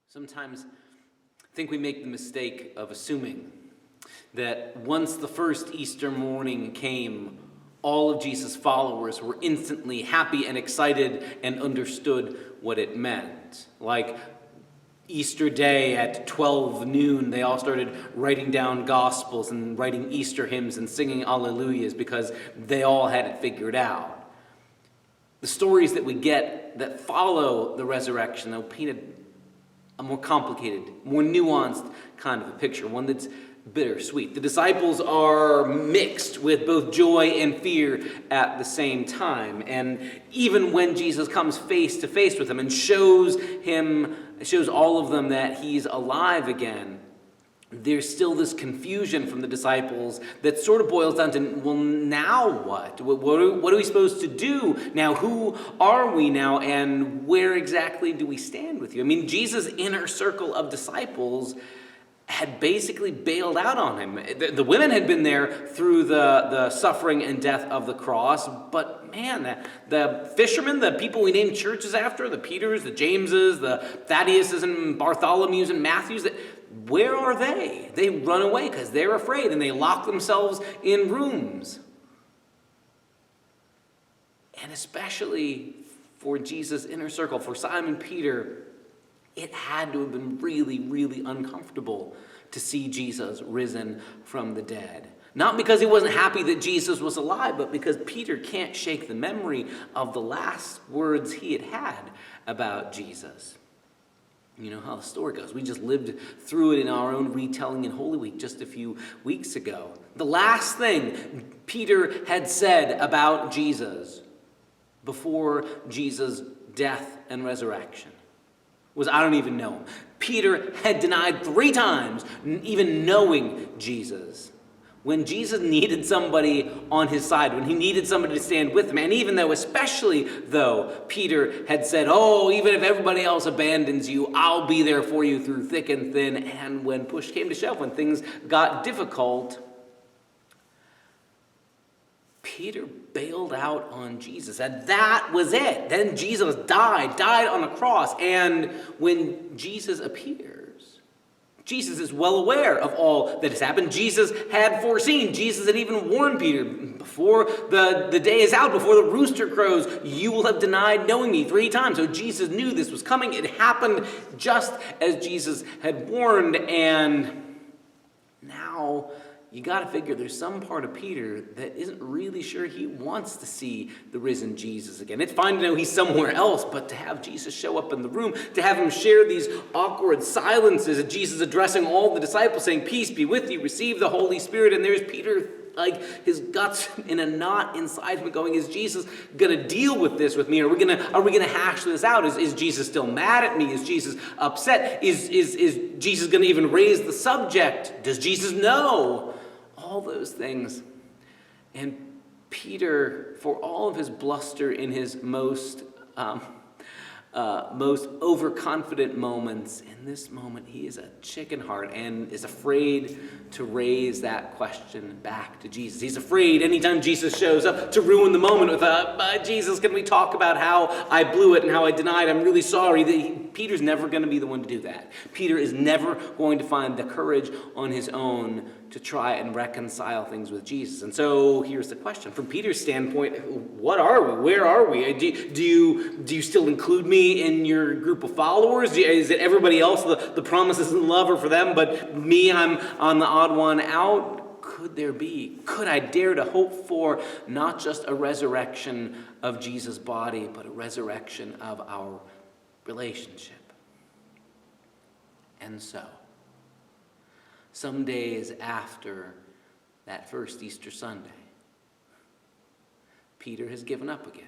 Sometimes I think we make the mistake of assuming that once the first Easter morning came, all of Jesus' followers were instantly happy and excited and understood what it meant. Like Easter Day at 12 noon, they all started writing down Gospels and writing Easter hymns and singing Alleluias because they all had it figured out. The stories that we get that follow the resurrection, though, painted a more complicated, more nuanced kind of a picture, one that's bittersweet. The disciples are mixed with both joy and fear at the same time. And even when Jesus comes face to face with them and shows all of them that he's alive again, there's still this confusion from the disciples that sort of boils down to, well, now what? What are we supposed to do now? Who are we now? And where exactly do we stand with you? I mean, Jesus' inner circle of disciples had basically bailed out on him. The women had been there through the suffering and death of the cross, but man, the fishermen, the people we named churches after, the Peters, the Jameses, the Thaddeus and Bartholomews and Matthews, where are they? They run away because they're afraid and they lock themselves in rooms. And especially for Jesus' inner circle, for Simon Peter, it had to have been really, really uncomfortable to see Jesus risen from the dead. Not because he wasn't happy that Jesus was alive, but because Peter can't shake the memory of the last words he had had about Jesus. You know how the story goes. We just lived through it in our own retelling in Holy Week just a few weeks ago. The last thing Peter had said about Jesus before Jesus' death and resurrection was, I don't even know him. Peter had denied 3 times even knowing Jesus. When Jesus needed somebody on his side, when he needed somebody to stand with him, and especially though Peter had said, oh, even if everybody else abandons you, I'll be there for you through thick and thin. And when push came to shove, when things got difficult, Peter bailed out on Jesus, and that was it. Then Jesus died on a cross, and when Jesus appears, Jesus is well aware of all that has happened. Jesus had foreseen. Jesus had even warned Peter, before the day is out, before the rooster crows, you will have denied knowing me 3 times. So Jesus knew this was coming. It happened just as Jesus had warned, and now you got to figure there's some part of Peter that isn't really sure he wants to see the risen Jesus again. It's fine to know he's somewhere else, but to have Jesus show up in the room, to have him share these awkward silences, and Jesus addressing all the disciples saying, peace be with you, receive the Holy Spirit, and there's Peter, like his guts in a knot inside him going, is Jesus going to deal with this with me? Are we going to hash this out? Is Jesus still mad at me? Is Jesus upset? Is Jesus going to even raise the subject? Does Jesus know? All those things. And Peter, for all of his bluster in his most overconfident moments, in this moment he is a chicken heart and is afraid to raise that question back to Jesus. He's afraid anytime Jesus shows up to ruin the moment with Jesus, can we talk about how I blew it and how I denied? I'm really sorry. Peter's never going to be the one to do that. Peter is never going to find the courage on his own to try and reconcile things with Jesus. And so here's the question. From Peter's standpoint, what are we? Where are we? Do you still include me in your group of followers? Is it everybody else, the promises and love are for them, but me, I'm on the odd one out? Could I dare to hope for not just a resurrection of Jesus' body, but a resurrection of our relationship? And so, some days after that first Easter Sunday, Peter has given up again.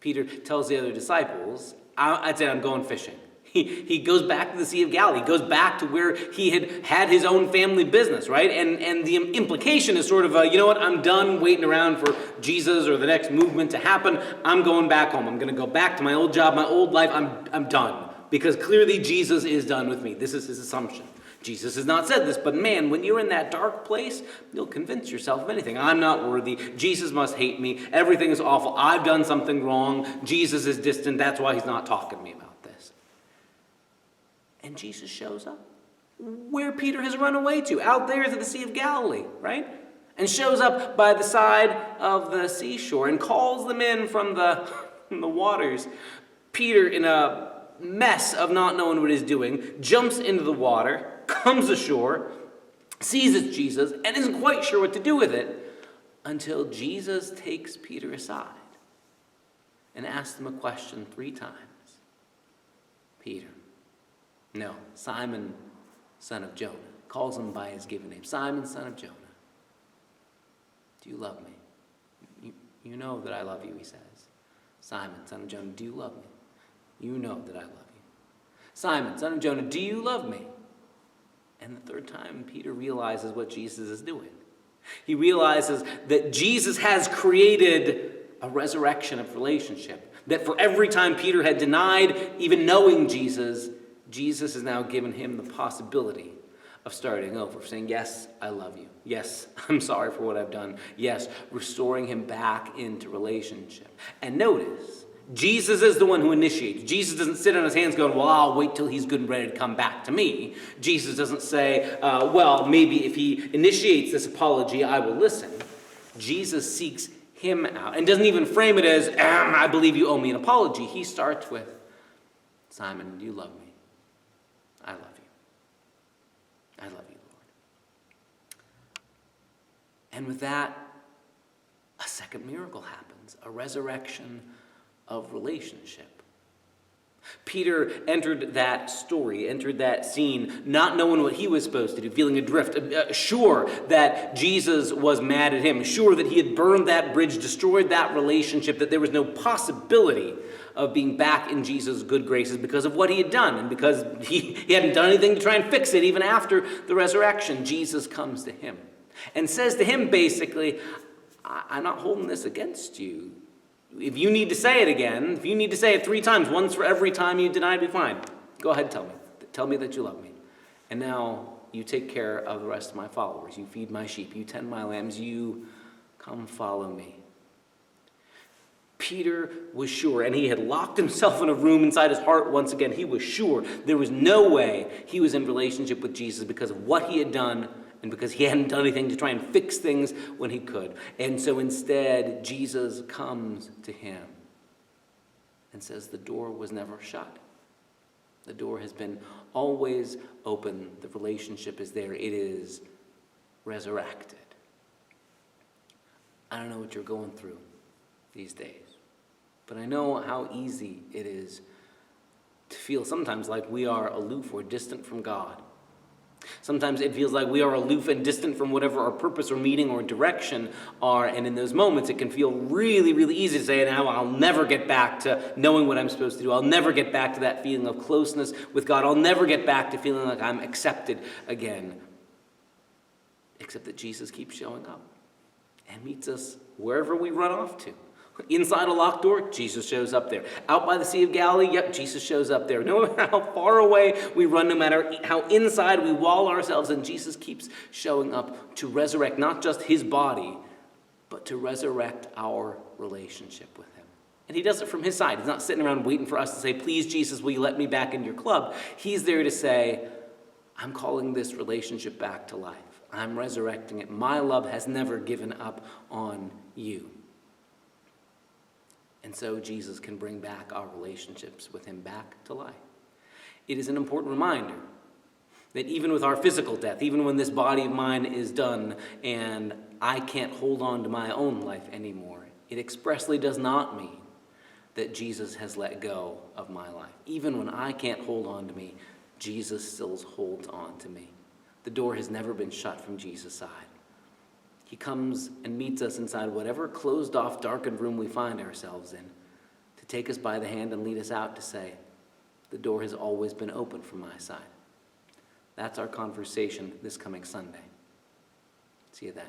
Peter tells the other disciples, I'm going fishing. He goes back to the Sea of Galilee. He goes back to where he had his own family business, right? And the implication is sort of, I'm done waiting around for Jesus or the next movement to happen. I'm going back home. I'm going to go back to my old job, my old life. I'm done. Because clearly Jesus is done with me. This is his assumption. Jesus has not said this, but man, when you're in that dark place, you'll convince yourself of anything. I'm not worthy. Jesus must hate me. Everything is awful. I've done something wrong. Jesus is distant. That's why he's not talking to me about this. And Jesus shows up where Peter has run away to, out there to the Sea of Galilee, right? And shows up by the side of the seashore and calls them in from the waters. Peter, in a mess of not knowing what he's doing, jumps into the water, comes ashore, sees it's Jesus, and isn't quite sure what to do with it until Jesus takes Peter aside and asks him a question 3 times. Peter. No, Simon, son of Jonah. Calls him by his given name. Simon, son of Jonah. Do you love me? You know that I love you, he says. Simon, son of Jonah, do you love me? You know that I love you. Simon, son of Jonah, do you love me? And the 3rd time, Peter realizes what Jesus is doing. He realizes that Jesus has created a resurrection of relationship. That for every time Peter had denied even knowing Jesus, Jesus has now given him the possibility of starting over, saying, yes, I love you. Yes, I'm sorry for what I've done. Yes, restoring him back into relationship. And notice, Jesus is the one who initiates. Jesus doesn't sit on his hands going, well, I'll wait till he's good and ready to come back to me. Jesus doesn't say, well, maybe if he initiates this apology, I will listen. Jesus seeks him out and doesn't even frame it as, I believe you owe me an apology. He starts with, Simon, do you love me? I love you. I love you, Lord. And with that, a second miracle happens, a resurrection of relationship. Peter entered that story, entered that scene, not knowing what he was supposed to do, feeling adrift, sure that Jesus was mad at him, sure that he had burned that bridge, destroyed that relationship, that there was no possibility of being back in Jesus' good graces because of what he had done and because he hadn't done anything to try and fix it even after the resurrection. Jesus comes to him and says to him basically, I'm not holding this against you. If you need to say it again, if you need to say it 3 times, once for every time you denied me, fine. Go ahead, tell me. Tell me that you love me. And now you take care of the rest of my followers. You feed my sheep. You tend my lambs. You come follow me. Peter was sure, and he had locked himself in a room inside his heart once again. He was sure there was no way he was in relationship with Jesus because of what he had done and because he hadn't done anything to try and fix things when he could. And so instead, Jesus comes to him and says the door was never shut. The door has been always open. The relationship is there. It is resurrected. I don't know what you're going through these days, but I know how easy it is to feel sometimes like we are aloof or distant from God. Sometimes it feels like we are aloof and distant from whatever our purpose or meaning or direction are, and in those moments it can feel really, really easy to say, now I'll never get back to knowing what I'm supposed to do. I'll never get back to that feeling of closeness with God. I'll never get back to feeling like I'm accepted again. Except that Jesus keeps showing up and meets us wherever we run off to. Inside a locked door, Jesus shows up there. Out by the Sea of Galilee, yep, Jesus shows up there. No matter how far away we run, no matter how inside we wall ourselves, and Jesus keeps showing up to resurrect not just his body, but to resurrect our relationship with him. And he does it from his side. He's not sitting around waiting for us to say, please, Jesus, will you let me back in your club? He's there to say, I'm calling this relationship back to life. I'm resurrecting it. My love has never given up on you. And so Jesus can bring back our relationships with him back to life. It is an important reminder that even with our physical death, even when this body of mine is done and I can't hold on to my own life anymore, it expressly does not mean that Jesus has let go of my life. Even when I can't hold on to me, Jesus still holds on to me. The door has never been shut from Jesus' side. He comes and meets us inside whatever closed-off, darkened room we find ourselves in to take us by the hand and lead us out to say, the door has always been open from my side. That's our conversation this coming Sunday. See you then.